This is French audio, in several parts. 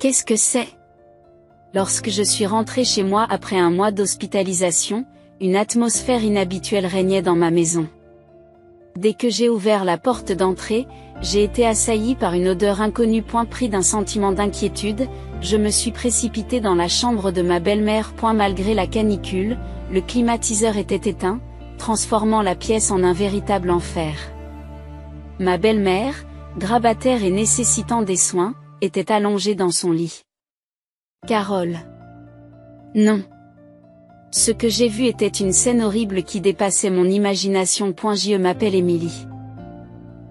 Qu'est-ce que c'est? Lorsque je suis rentrée chez moi après un mois d'hospitalisation, une atmosphère inhabituelle régnait dans ma maison. Dès que j'ai ouvert la porte d'entrée, j'ai été assaillie par une odeur inconnue. Pris d'un sentiment d'inquiétude, je me suis précipitée dans la chambre de ma belle-mère. Malgré la canicule, le climatiseur était éteint, transformant la pièce en un véritable enfer. Ma belle-mère, grabataire et nécessitant des soins, était allongée dans son lit. Carole. Non. Ce que j'ai vu était une scène horrible qui dépassait mon imagination. Je m'appelle Émilie.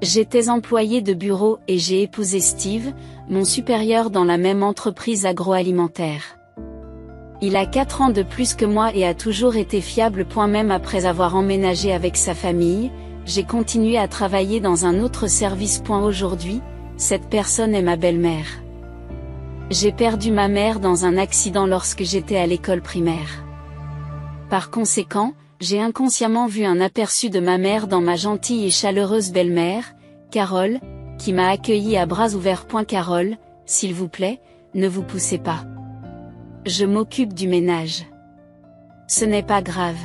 J'étais employée de bureau et j'ai épousé Steve, mon supérieur dans la même entreprise agroalimentaire. Il a 4 ans de plus que moi et a toujours été fiable. Même après avoir emménagé avec sa famille, j'ai continué à travailler dans un autre service. Aujourd'hui, cette personne est ma belle-mère. J'ai perdu ma mère dans un accident lorsque j'étais à l'école primaire. Par conséquent, j'ai inconsciemment vu un aperçu de ma mère dans ma gentille et chaleureuse belle-mère, Carole, qui m'a accueillie à bras ouverts. Carole, s'il vous plaît, ne vous poussez pas. Je m'occupe du ménage. Ce n'est pas grave.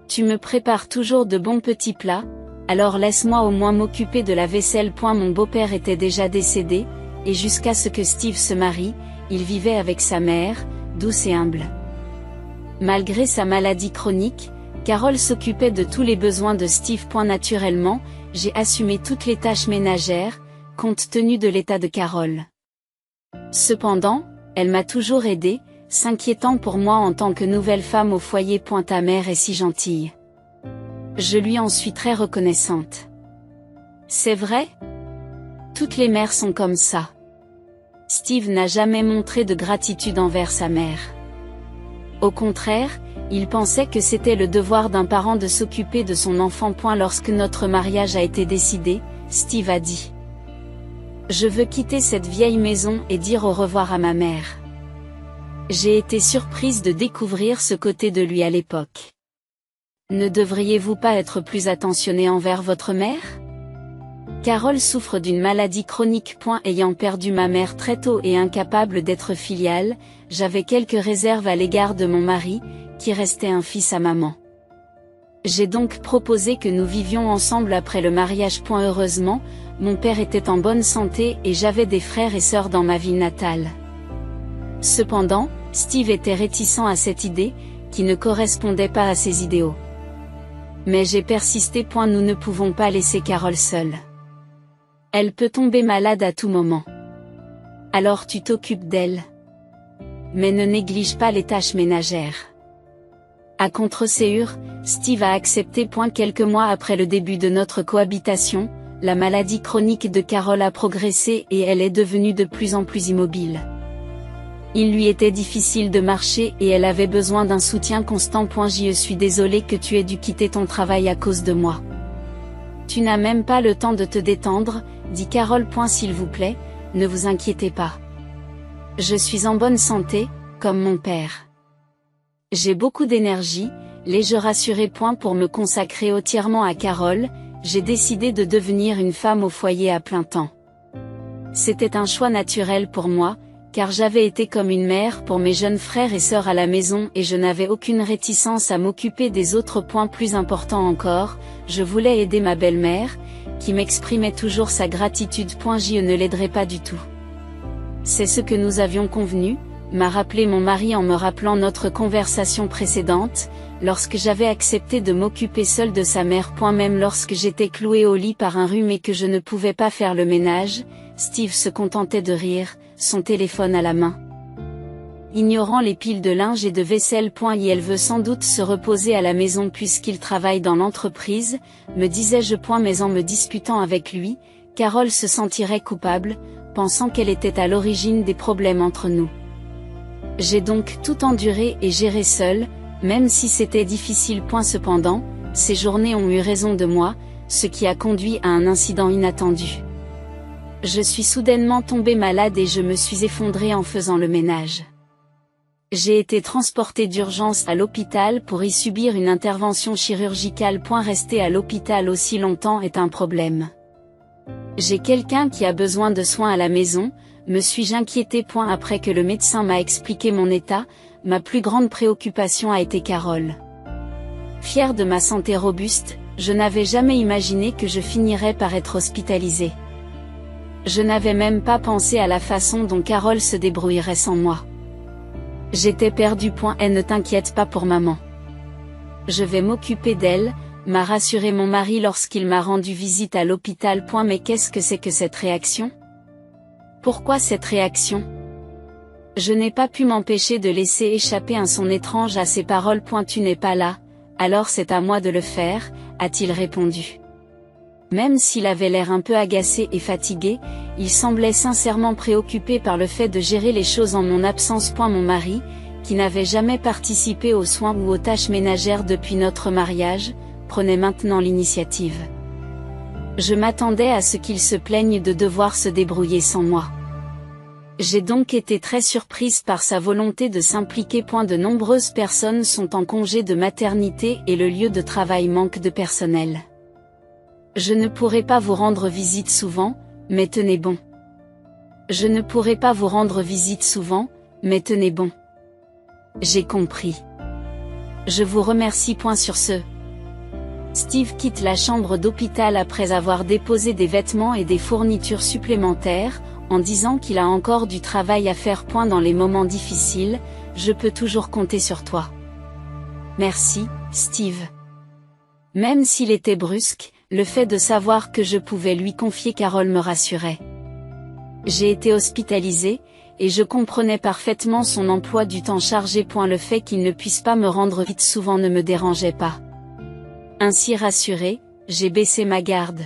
Tu me prépares toujours de bons petits plats, alors laisse-moi au moins m'occuper de la vaisselle. Mon beau-père était déjà décédé, et jusqu'à ce que Steve se marie, il vivait avec sa mère, douce et humble. Malgré sa maladie chronique, Carole s'occupait de tous les besoins de Steve. Naturellement, j'ai assumé toutes les tâches ménagères, compte tenu de l'état de Carole. Cependant, elle m'a toujours aidée, s'inquiétant pour moi en tant que nouvelle femme au foyer. Ta mère est si gentille. Je lui en suis très reconnaissante. C'est vrai? Toutes les mères sont comme ça. Steve n'a jamais montré de gratitude envers sa mère. Au contraire, il pensait que c'était le devoir d'un parent de s'occuper de son enfant. Lorsque notre mariage a été décidé, Steve a dit: je veux quitter cette vieille maison et dire au revoir à ma mère. J'ai été surprise de découvrir ce côté de lui à l'époque. Ne devriez-vous pas être plus attentionné envers votre mère? Carole souffre d'une maladie chronique. Ayant perdu ma mère très tôt et incapable d'être filiale, j'avais quelques réserves à l'égard de mon mari, qui restait un fils à maman. J'ai donc proposé que nous vivions ensemble après le mariage. Heureusement, mon père était en bonne santé et j'avais des frères et sœurs dans ma ville natale. Cependant, Steve était réticent à cette idée, qui ne correspondait pas à ses idéaux. Mais j'ai persisté. Nous ne pouvons pas laisser Carole seule. Elle peut tomber malade à tout moment. Alors tu t'occupes d'elle. Mais ne néglige pas les tâches ménagères. À contre-ségur, Steve a accepté. Quelques mois après le début de notre cohabitation, la maladie chronique de Carole a progressé et elle est devenue de plus en plus immobile. Il lui était difficile de marcher et elle avait besoin d'un soutien constant. Je suis désolée que tu aies dû quitter ton travail à cause de moi. Tu n'as même pas le temps de te détendre, dit Carole. S'il vous plaît, ne vous inquiétez pas. Je suis en bonne santé, comme mon père. J'ai beaucoup d'énergie, l'ai-je rassuré. Pour me consacrer entièrement à Carole, j'ai décidé de devenir une femme au foyer à plein temps. C'était un choix naturel pour moi, car j'avais été comme une mère pour mes jeunes frères et sœurs à la maison et je n'avais aucune réticence à m'occuper des autres. Plus important encore, je voulais aider ma belle-mère, qui m'exprimait toujours sa gratitude. Je ne l'aiderai pas du tout. C'est ce que nous avions convenu, m'a rappelé mon mari en me rappelant notre conversation précédente, lorsque j'avais accepté de m'occuper seule de sa mère. Même lorsque j'étais clouée au lit par un rhume et que je ne pouvais pas faire le ménage, Steve se contentait de rire, son téléphone à la main. Ignorant les piles de linge et de vaisselle. Elle veut sans doute se reposer à la maison puisqu'il travaille dans l'entreprise, me disais-je. Mais en me disputant avec lui, Carole se sentirait coupable, pensant qu'elle était à l'origine des problèmes entre nous. J'ai donc tout enduré et géré seule, même si c'était difficile. Cependant, ces journées ont eu raison de moi, ce qui a conduit à un incident inattendu. Je suis soudainement tombée malade et je me suis effondrée en faisant le ménage. J'ai été transportée d'urgence à l'hôpital pour y subir une intervention chirurgicale. Rester à l'hôpital aussi longtemps est un problème. J'ai quelqu'un qui a besoin de soins à la maison, me suis-je inquiété. Après que le médecin m'a expliqué mon état, ma plus grande préoccupation a été Carole. Fière de ma santé robuste, je n'avais jamais imaginé que je finirais par être hospitalisée. Je n'avais même pas pensé à la façon dont Carole se débrouillerait sans moi. J'étais perdue. Et ne t'inquiète pas pour maman. Je vais m'occuper d'elle, m'a rassuré mon mari lorsqu'il m'a rendu visite à l'hôpital. Mais qu'est-ce que c'est que cette réaction? Pourquoi cette réaction? Je n'ai pas pu m'empêcher de laisser échapper un son étrange à ses paroles. Tu n'es pas là, alors c'est à moi de le faire, a-t-il répondu. Même s'il avait l'air un peu agacé et fatigué, il semblait sincèrement préoccupé par le fait de gérer les choses en mon absence. Mon mari, qui n'avait jamais participé aux soins ou aux tâches ménagères depuis notre mariage, prenait maintenant l'initiative. Je m'attendais à ce qu'il se plaigne de devoir se débrouiller sans moi. J'ai donc été très surprise par sa volonté de s'impliquer. De nombreuses personnes sont en congé de maternité et le lieu de travail manque de personnel. Je ne pourrai pas vous rendre visite souvent, mais tenez bon. Je ne pourrai pas vous rendre visite souvent, mais tenez bon. J'ai compris. Je vous remercie. Sur ce, Steve quitte la chambre d'hôpital après avoir déposé des vêtements et des fournitures supplémentaires, en disant qu'il a encore du travail à faire. Dans les moments difficiles, je peux toujours compter sur toi. Merci, Steve. Même s'il était brusque, le fait de savoir que je pouvais lui confier Carole me rassurait. J'ai été hospitalisée, et je comprenais parfaitement son emploi du temps chargé. Le fait qu'il ne puisse pas me rendre visite souvent ne me dérangeait pas. Ainsi rassurée, j'ai baissé ma garde.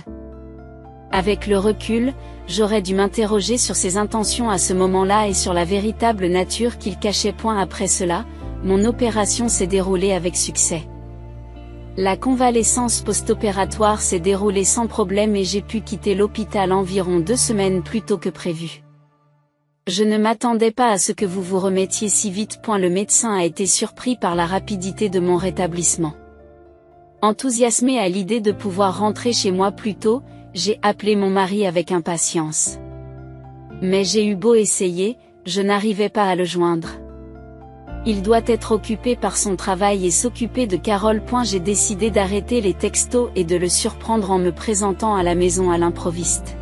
Avec le recul, j'aurais dû m'interroger sur ses intentions à ce moment-là et sur la véritable nature qu'il cachait. Après cela, mon opération s'est déroulée avec succès. La convalescence post-opératoire s'est déroulée sans problème et j'ai pu quitter l'hôpital environ 2 semaines plus tôt que prévu. Je ne m'attendais pas à ce que vous vous remettiez si vite. Le médecin a été surpris par la rapidité de mon rétablissement. Enthousiasmé à l'idée de pouvoir rentrer chez moi plus tôt, j'ai appelé mon mari avec impatience. Mais j'ai eu beau essayer, je n'arrivais pas à le joindre. Il doit être occupé par son travail et s'occuper de Carole. J'ai décidé d'arrêter les textos et de le surprendre en me présentant à la maison à l'improviste.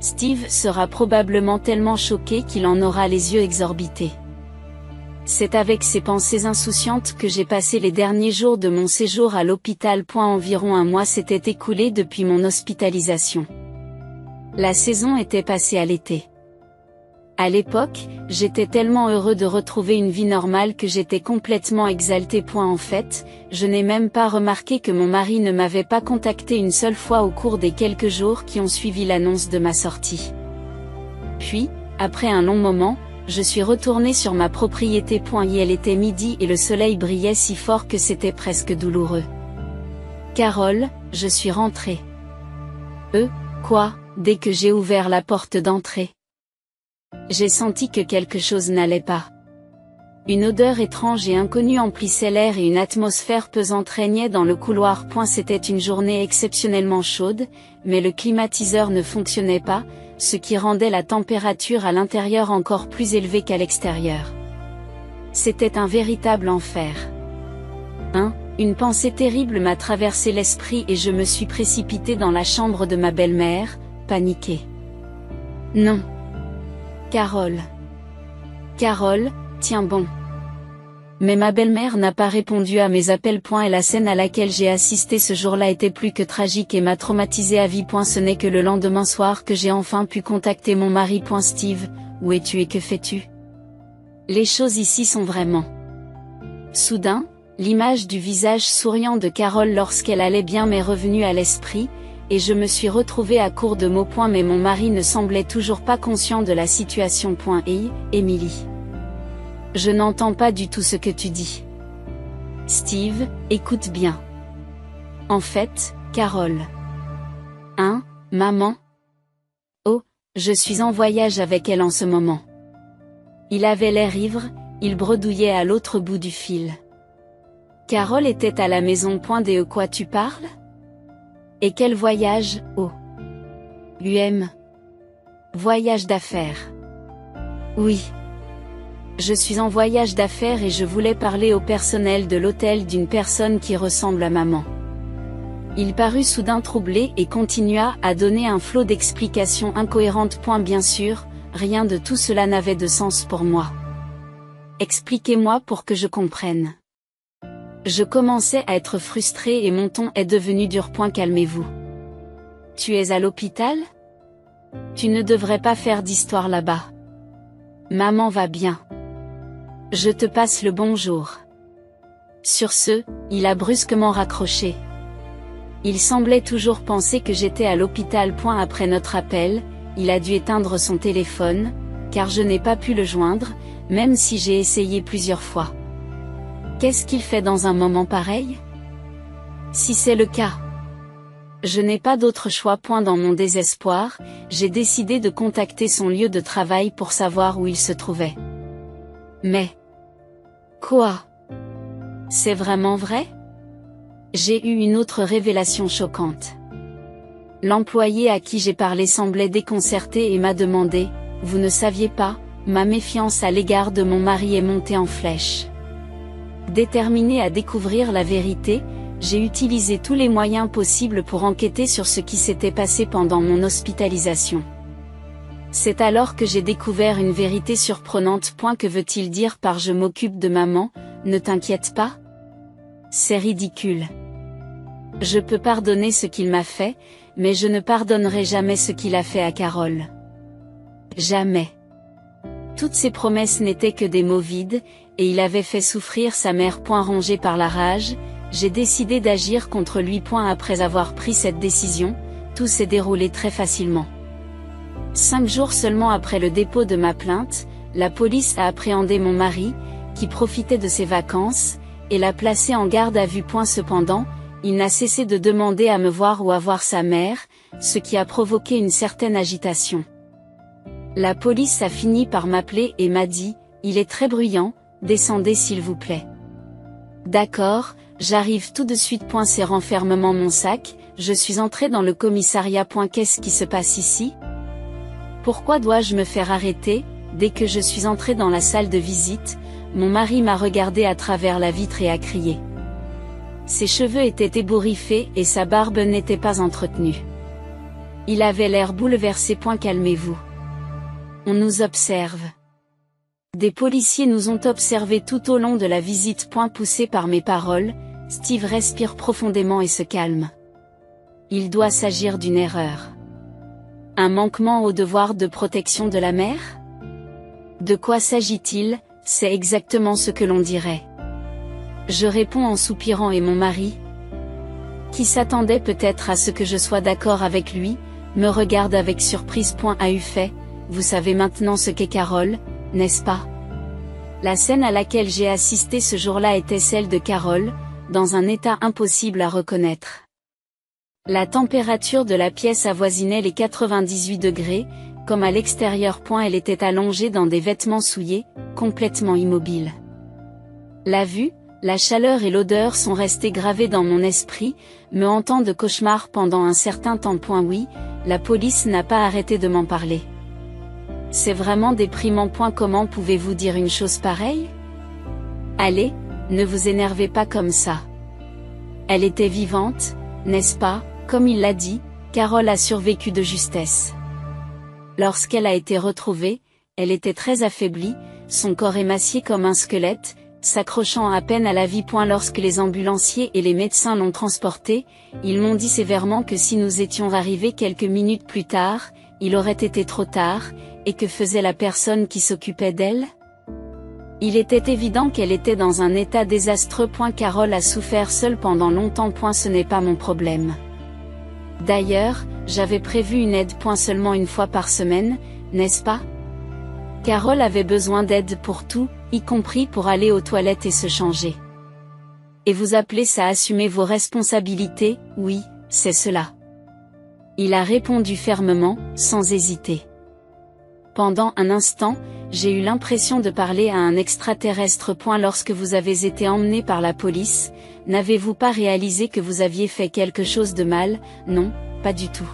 Steve sera probablement tellement choqué qu'il en aura les yeux exorbités. C'est avec ces pensées insouciantes que j'ai passé les derniers jours de mon séjour à l'hôpital. Environ 1 mois s'était écoulé depuis mon hospitalisation. La saison était passée à l'été. À l'époque, j'étais tellement heureux de retrouver une vie normale que j'étais complètement exalté. En fait, je n'ai même pas remarqué que mon mari ne m'avait pas contacté une seule fois au cours des quelques jours qui ont suivi l'annonce de ma sortie. Puis, après un long moment, je suis retournée sur ma propriété. Il était midi et le soleil brillait si fort que c'était presque douloureux. Carole, je suis rentrée. Quoi, dès que j'ai ouvert la porte d'entrée. J'ai senti que quelque chose n'allait pas. Une odeur étrange et inconnue emplissait l'air et une atmosphère pesante régnait dans le couloir. C'était une journée exceptionnellement chaude, mais le climatiseur ne fonctionnait pas, ce qui rendait la température à l'intérieur encore plus élevée qu'à l'extérieur. C'était un véritable enfer. Une pensée terrible m'a traversé l'esprit et je me suis précipitée dans la chambre de ma belle-mère, paniquée. Non. Carole. Carole, tiens bon. Mais ma belle-mère n'a pas répondu à mes appels. Et la scène à laquelle j'ai assisté ce jour-là était plus que tragique et m'a traumatisée à vie. Ce n'est que le lendemain soir que j'ai enfin pu contacter mon mari. Steve, où es-tu et que fais-tu? Les choses ici sont vraiment. Soudain, l'image du visage souriant de Carole lorsqu'elle allait bien m'est revenue à l'esprit, et je me suis retrouvée à court de mots. Mais mon mari ne semblait toujours pas conscient de la situation. Hey, Emily. Je n'entends pas du tout ce que tu dis. Steve, écoute bien. En fait, Carole. Maman? Oh, je suis en voyage avec elle en ce moment. Il avait l'air ivre, il bredouillait à l'autre bout du fil. Carole était à la maison. De quoi tu parles? Et quel voyage, oh? Voyage d'affaires. Oui. Je suis en voyage d'affaires et je voulais parler au personnel de l'hôtel d'une personne qui ressemble à maman. Il parut soudain troublé et continua à donner un flot d'explications incohérentes. Bien sûr, rien de tout cela n'avait de sens pour moi. Expliquez-moi pour que je comprenne. Je commençais à être frustré et mon ton est devenu dur. Calmez-vous. Tu es à l'hôpital? Tu ne devrais pas faire d'histoire là-bas. Maman va bien. Je te passe le bonjour. Sur ce, il a brusquement raccroché. Il semblait toujours penser que j'étais à l'hôpital. Après notre appel, il a dû éteindre son téléphone, car je n'ai pas pu le joindre, même si j'ai essayé plusieurs fois. Qu'est-ce qu'il fait dans un moment pareil? Si c'est le cas, je n'ai pas d'autre choix. Dans mon désespoir, j'ai décidé de contacter son lieu de travail pour savoir où il se trouvait. Mais... Quoi? C'est vraiment vrai? J'ai eu une autre révélation choquante. L'employé à qui j'ai parlé semblait déconcerté et m'a demandé « Vous ne saviez pas, ma méfiance à l'égard de mon mari est montée en flèche. » Déterminé à découvrir la vérité, j'ai utilisé tous les moyens possibles pour enquêter sur ce qui s'était passé pendant mon hospitalisation. C'est alors que j'ai découvert une vérité surprenante. Que veut-il dire par « je m'occupe de maman, ne t'inquiète pas » ? C'est ridicule. Je peux pardonner ce qu'il m'a fait, mais je ne pardonnerai jamais ce qu'il a fait à Carole. Jamais. Toutes ces promesses n'étaient que des mots vides, et il avait fait souffrir sa mère. Rongé par la rage, j'ai décidé d'agir contre lui. Après avoir pris cette décision, tout s'est déroulé très facilement. 5 jours seulement après le dépôt de ma plainte, la police a appréhendé mon mari, qui profitait de ses vacances, et l'a placé en garde à vue. Cependant, il n'a cessé de demander à me voir ou à voir sa mère, ce qui a provoqué une certaine agitation. La police a fini par m'appeler et m'a dit « Il est très bruyant, descendez s'il vous plaît. » D'accord, j'arrive tout de suite. C'est renfermement mon sac, je suis entré dans le commissariat. Qu'est-ce qui se passe ici? Pourquoi dois-je me faire arrêter? Dès que je suis entré dans la salle de visite, mon mari m'a regardé à travers la vitre et a crié. Ses cheveux étaient ébouriffés et sa barbe n'était pas entretenue. Il avait l'air bouleversé. Calmez-vous. On nous observe. Des policiers nous ont observés tout au long de la visite. Poussé par mes paroles, Steve respire profondément et se calme. Il doit s'agir d'une erreur. Un manquement au devoir de protection de la mère? De quoi s'agit-il? C'est exactement ce que l'on dirait. Je réponds en soupirant et mon mari, qui s'attendait peut-être à ce que je sois d'accord avec lui, me regarde avec surprise. A eu fait, vous savez maintenant ce qu'est Carole, n'est-ce pas? La scène à laquelle j'ai assisté ce jour-là était celle de Carole, dans un état impossible à reconnaître. La température de la pièce avoisinait les 98 degrés, comme à l'extérieur. Elle était allongée dans des vêtements souillés, complètement immobile. La vue, la chaleur et l'odeur sont restées gravées dans mon esprit, me hantant de cauchemars pendant un certain temps. Oui, la police n'a pas arrêté de m'en parler. C'est vraiment déprimant. Comment pouvez-vous dire une chose pareille? Allez, ne vous énervez pas comme ça. Elle était vivante, n'est-ce pas? Comme il l'a dit, Carole a survécu de justesse. Lorsqu'elle a été retrouvée, elle était très affaiblie, son corps émacié comme un squelette, s'accrochant à peine à la vie. Lorsque les ambulanciers et les médecins l'ont transportée, ils m'ont dit sévèrement que si nous étions arrivés quelques minutes plus tard, il aurait été trop tard, et que faisait la personne qui s'occupait d'elle? Il était évident qu'elle était dans un état désastreux. Carole a souffert seule pendant longtemps. Ce n'est pas mon problème. D'ailleurs, j'avais prévu une aide. Seulement une fois par semaine, n'est-ce pas? Carole avait besoin d'aide pour tout, y compris pour aller aux toilettes et se changer. Et vous appelez ça assumer vos responsabilités? Oui, c'est cela. Il a répondu fermement, sans hésiter. Pendant un instant, j'ai eu l'impression de parler à un extraterrestre. Lorsque vous avez été emmené par la police, n'avez-vous pas réalisé que vous aviez fait quelque chose de mal? Non, pas du tout.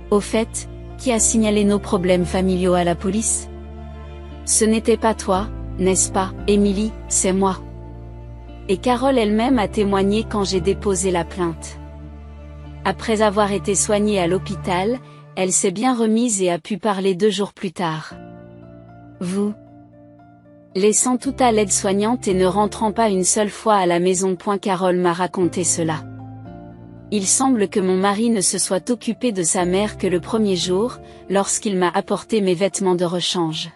Au fait, qui a signalé nos problèmes familiaux à la police? Ce n'était pas toi, n'est-ce pas, Émilie, c'est moi. Et Carole elle-même a témoigné quand j'ai déposé la plainte. Après avoir été soignée à l'hôpital, elle s'est bien remise et a pu parler 2 jours plus tard. Vous, laissant tout à l'aide-soignante et ne rentrant pas une seule fois à la maison. Carole m'a raconté cela. Il semble que mon mari ne se soit occupé de sa mère que le premier jour, lorsqu'il m'a apporté mes vêtements de rechange.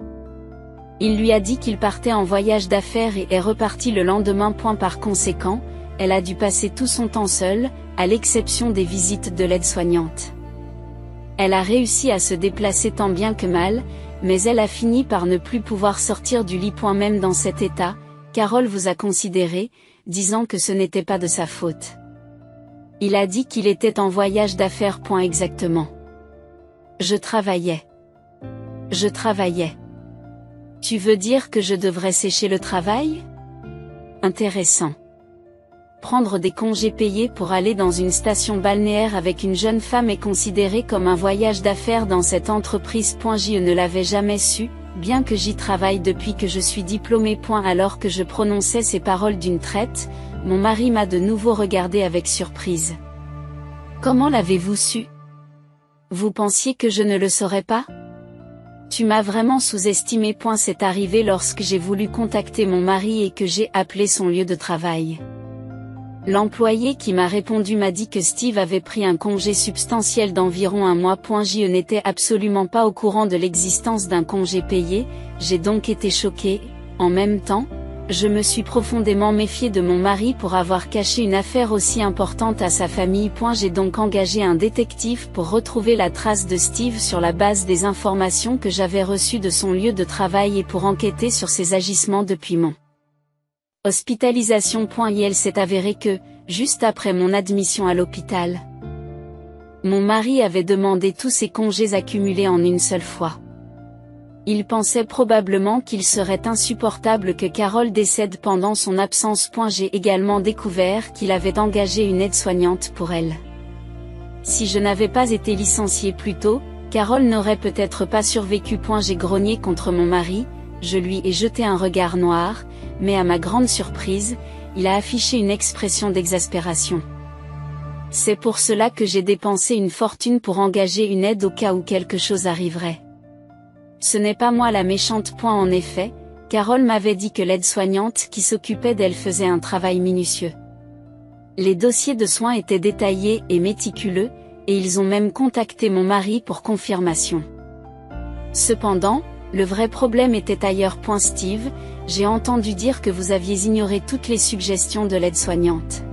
Il lui a dit qu'il partait en voyage d'affaires et est reparti le lendemain. Par conséquent, elle a dû passer tout son temps seule, à l'exception des visites de l'aide-soignante. Elle a réussi à se déplacer tant bien que mal, mais elle a fini par ne plus pouvoir sortir du lit. Même dans cet état, Carole vous a considéré, disant que ce n'était pas de sa faute. Il a dit qu'il était en voyage d'affaires. Exactement. Je travaillais. Je travaillais. Tu veux dire que je devrais sécher le travail? Intéressant. Prendre des congés payés pour aller dans une station balnéaire avec une jeune femme est considéré comme un voyage d'affaires dans cette entreprise. Je ne l'avais jamais su, bien que j'y travaille depuis que je suis diplômée. Alors que je prononçais ces paroles d'une traite, mon mari m'a de nouveau regardé avec surprise. Comment l'avez-vous su? Vous pensiez que je ne le saurais pas? Tu m'as vraiment sous-estimé. C'est arrivé lorsque j'ai voulu contacter mon mari et que j'ai appelé son lieu de travail. L'employé qui m'a répondu m'a dit que Steve avait pris un congé substantiel d'environ 1 mois. Je n'étais absolument pas au courant de l'existence d'un congé payé, j'ai donc été choquée. En même temps, je me suis profondément méfiée de mon mari pour avoir caché une affaire aussi importante à sa famille. J'ai donc engagé un détective pour retrouver la trace de Steve sur la base des informations que j'avais reçues de son lieu de travail et pour enquêter sur ses agissements depuis mon hospitalisation. Il s'est avéré que, juste après mon admission à l'hôpital, mon mari avait demandé tous ses congés accumulés en une seule fois. Il pensait probablement qu'il serait insupportable que Carole décède pendant son absence. J'ai également découvert qu'il avait engagé une aide-soignante pour elle. Si je n'avais pas été licenciée plus tôt, Carole n'aurait peut-être pas survécu. J'ai grogné contre mon mari, je lui ai jeté un regard noir, mais à ma grande surprise, il a affiché une expression d'exaspération. C'est pour cela que j'ai dépensé une fortune pour engager une aide au cas où quelque chose arriverait. Ce n'est pas moi la méchante. En effet, Carole m'avait dit que l'aide-soignante qui s'occupait d'elle faisait un travail minutieux. Les dossiers de soins étaient détaillés et méticuleux, et ils ont même contacté mon mari pour confirmation. Cependant, le vrai problème était ailleurs. Steve, j'ai entendu dire que vous aviez ignoré toutes les suggestions de l'aide-soignante.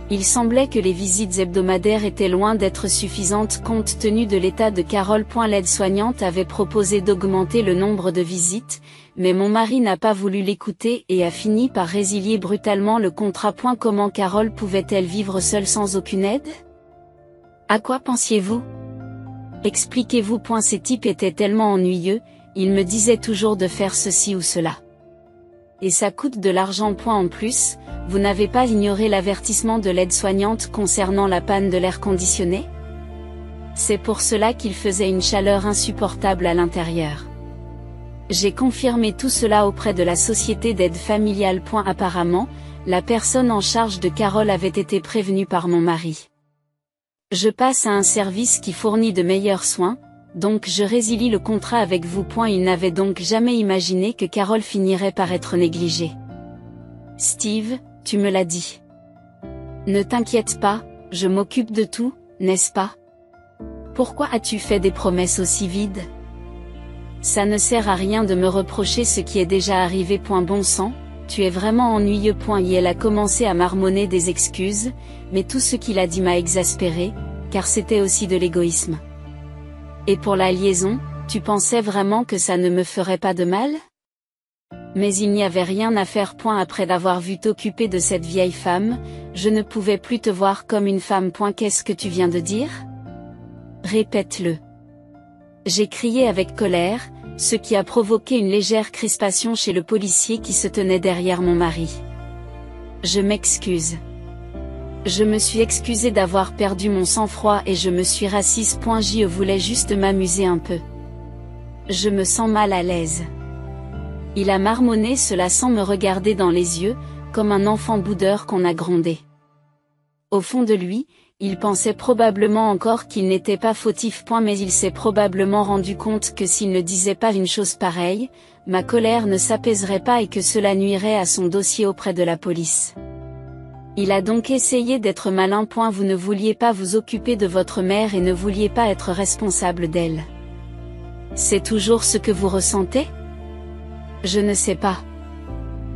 Il semblait que les visites hebdomadaires étaient loin d'être suffisantes compte tenu de l'état de Carole. L'aide-soignante avait proposé d'augmenter le nombre de visites, mais mon mari n'a pas voulu l'écouter et a fini par résilier brutalement le contrat. Comment Carole pouvait-elle vivre seule sans aucune aide? À quoi pensiez-vous? Expliquez-vous. Ces types étaient tellement ennuyeux, ils me disaient toujours de faire ceci ou cela. Et ça coûte de l'argent. En plus, vous n'avez pas ignoré l'avertissement de l'aide-soignante concernant la panne de l'air conditionné? C'est pour cela qu'il faisait une chaleur insupportable à l'intérieur. J'ai confirmé tout cela auprès de la société d'aide familiale. Apparemment, la personne en charge de Carole avait été prévenue par mon mari. Je passe à un service qui fournit de meilleurs soins, donc je résilie le contrat avec vous. Il n'avait donc jamais imaginé que Carole finirait par être négligée. Steve, tu me l'as dit. Ne t'inquiète pas, je m'occupe de tout, n'est-ce pas? Pourquoi as-tu fait des promesses aussi vides? Ça ne sert à rien de me reprocher ce qui est déjà arrivé. Bon sang, tu es vraiment ennuyeux. Et elle a commencé à marmonner des excuses, mais tout ce qu'il a dit m'a exaspéré, car c'était aussi de l'égoïsme. Et pour la liaison, tu pensais vraiment que ça ne me ferait pas de mal? Mais il n'y avait rien à faire. Après d'avoir vu t'occuper de cette vieille femme, je ne pouvais plus te voir comme une femme. Qu'est-ce que tu viens de dire? Répète-le. J'ai crié avec colère, ce qui a provoqué une légère crispation chez le policier qui se tenait derrière mon mari. Je m'excuse. Je me suis excusée d'avoir perdu mon sang-froid et je me suis rassise. Je voulais juste m'amuser un peu. Je me sens mal à l'aise. Il a marmonné cela sans me regarder dans les yeux, comme un enfant boudeur qu'on a grondé. Au fond de lui, il pensait probablement encore qu'il n'était pas fautif. Mais il s'est probablement rendu compte que s'il ne disait pas une chose pareille, ma colère ne s'apaiserait pas et que cela nuirait à son dossier auprès de la police. Il a donc essayé d'être malin. Vous ne vouliez pas vous occuper de votre mère et ne vouliez pas être responsable d'elle. C'est toujours ce que vous ressentez ? Je ne sais pas.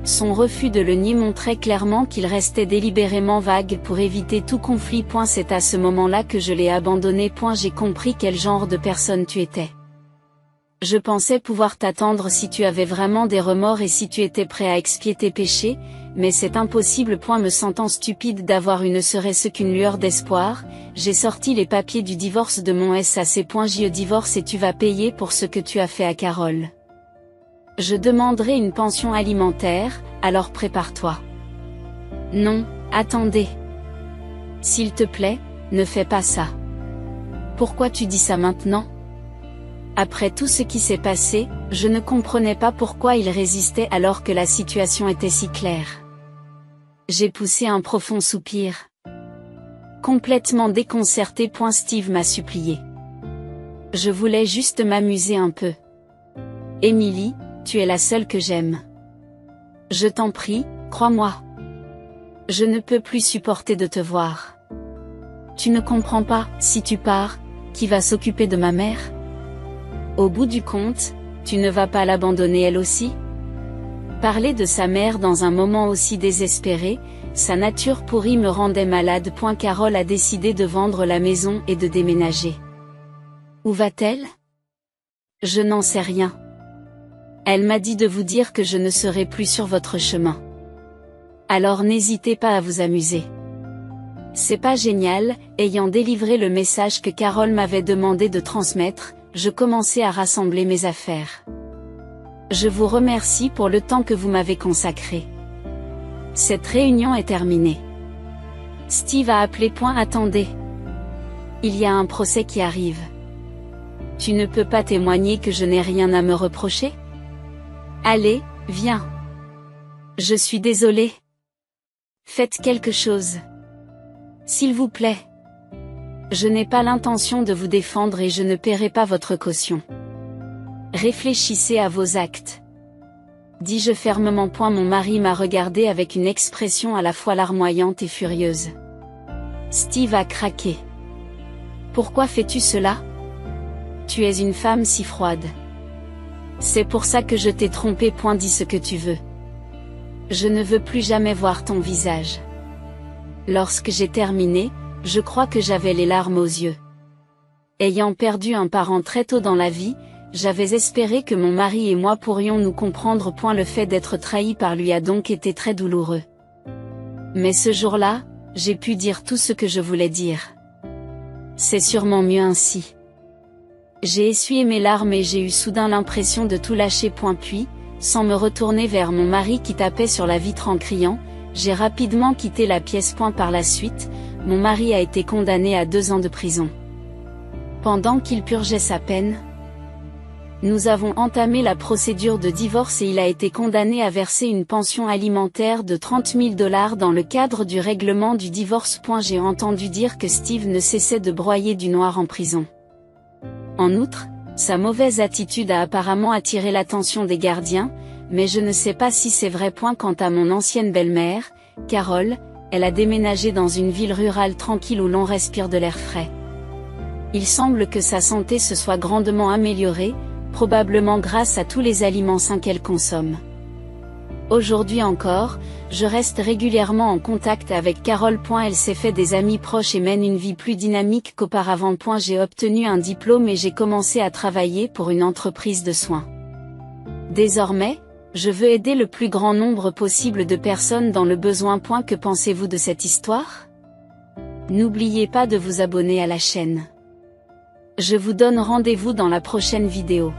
Son refus de le nier montrait clairement qu'il restait délibérément vague pour éviter tout conflit. C'est à ce moment-là que je l'ai abandonné. J'ai compris quel genre de personne tu étais. Je pensais pouvoir t'attendre si tu avais vraiment des remords et si tu étais prêt à expier tes péchés, mais c'est impossible. Me sentant stupide d'avoir ne serait-ce qu'une lueur d'espoir, j'ai sorti les papiers du divorce de mon SAC. Je divorce et tu vas payer pour ce que tu as fait à Carole. Je demanderai une pension alimentaire, alors prépare-toi. Non, attendez. S'il te plaît, ne fais pas ça. Pourquoi tu dis ça maintenant ? Après tout ce qui s'est passé, je ne comprenais pas pourquoi il résistait alors que la situation était si claire. J'ai poussé un profond soupir. Complètement déconcerté. Steve m'a supplié. Je voulais juste m'amuser un peu. Emily, tu es la seule que j'aime. Je t'en prie, crois-moi. Je ne peux plus supporter de te voir. Tu ne comprends pas, si tu pars, qui va s'occuper de ma mère ? Au bout du compte, tu ne vas pas l'abandonner elle aussi ? Parler de sa mère dans un moment aussi désespéré, sa nature pourrie me rendait malade. Carole a décidé de vendre la maison et de déménager. Où va-t-elle ? Je n'en sais rien. Elle m'a dit de vous dire que je ne serai plus sur votre chemin. Alors n'hésitez pas à vous amuser. C'est pas génial. Ayant délivré le message que Carole m'avait demandé de transmettre, je commençais à rassembler mes affaires. Je vous remercie pour le temps que vous m'avez consacré. Cette réunion est terminée. Steve a appelé. Attendez. Il y a un procès qui arrive. Tu ne peux pas témoigner que je n'ai rien à me reprocher ? Allez, viens. Je suis désolée. Faites quelque chose. S'il vous plaît. Je n'ai pas l'intention de vous défendre et je ne paierai pas votre caution. Réfléchissez à vos actes. Dis-je fermement. Mon mari m'a regardé avec une expression à la fois larmoyante et furieuse. Steve a craqué. Pourquoi fais-tu cela ? Tu es une femme si froide. C'est pour ça que je t'ai trompé. Dis ce que tu veux. Je ne veux plus jamais voir ton visage. Lorsque j'ai terminé, je crois que j'avais les larmes aux yeux. Ayant perdu un parent très tôt dans la vie, j'avais espéré que mon mari et moi pourrions nous comprendre. Le fait d'être trahi par lui a donc été très douloureux. Mais ce jour-là, j'ai pu dire tout ce que je voulais dire. C'est sûrement mieux ainsi. J'ai essuyé mes larmes et j'ai eu soudain l'impression de tout lâcher. Puis, sans me retourner vers mon mari qui tapait sur la vitre en criant, j'ai rapidement quitté la pièce. Par la suite, mon mari a été condamné à 2 ans de prison. Pendant qu'il purgeait sa peine, nous avons entamé la procédure de divorce et il a été condamné à verser une pension alimentaire de $30 000 dans le cadre du règlement du divorce. J'ai entendu dire que Steve ne cessait de broyer du noir en prison. En outre, sa mauvaise attitude a apparemment attiré l'attention des gardiens, mais je ne sais pas si c'est vrai. Quant à mon ancienne belle-mère, Carole, elle a déménagé dans une ville rurale tranquille où l'on respire de l'air frais. Il semble que sa santé se soit grandement améliorée, probablement grâce à tous les aliments sains qu'elle consomme. Aujourd'hui encore, je reste régulièrement en contact avec Carole. Elle s'est fait des amis proches et mène une vie plus dynamique qu'auparavant. J'ai obtenu un diplôme et j'ai commencé à travailler pour une entreprise de soins. Désormais, je veux aider le plus grand nombre possible de personnes dans le besoin. Que pensez-vous de cette histoire ? N'oubliez pas de vous abonner à la chaîne. Je vous donne rendez-vous dans la prochaine vidéo.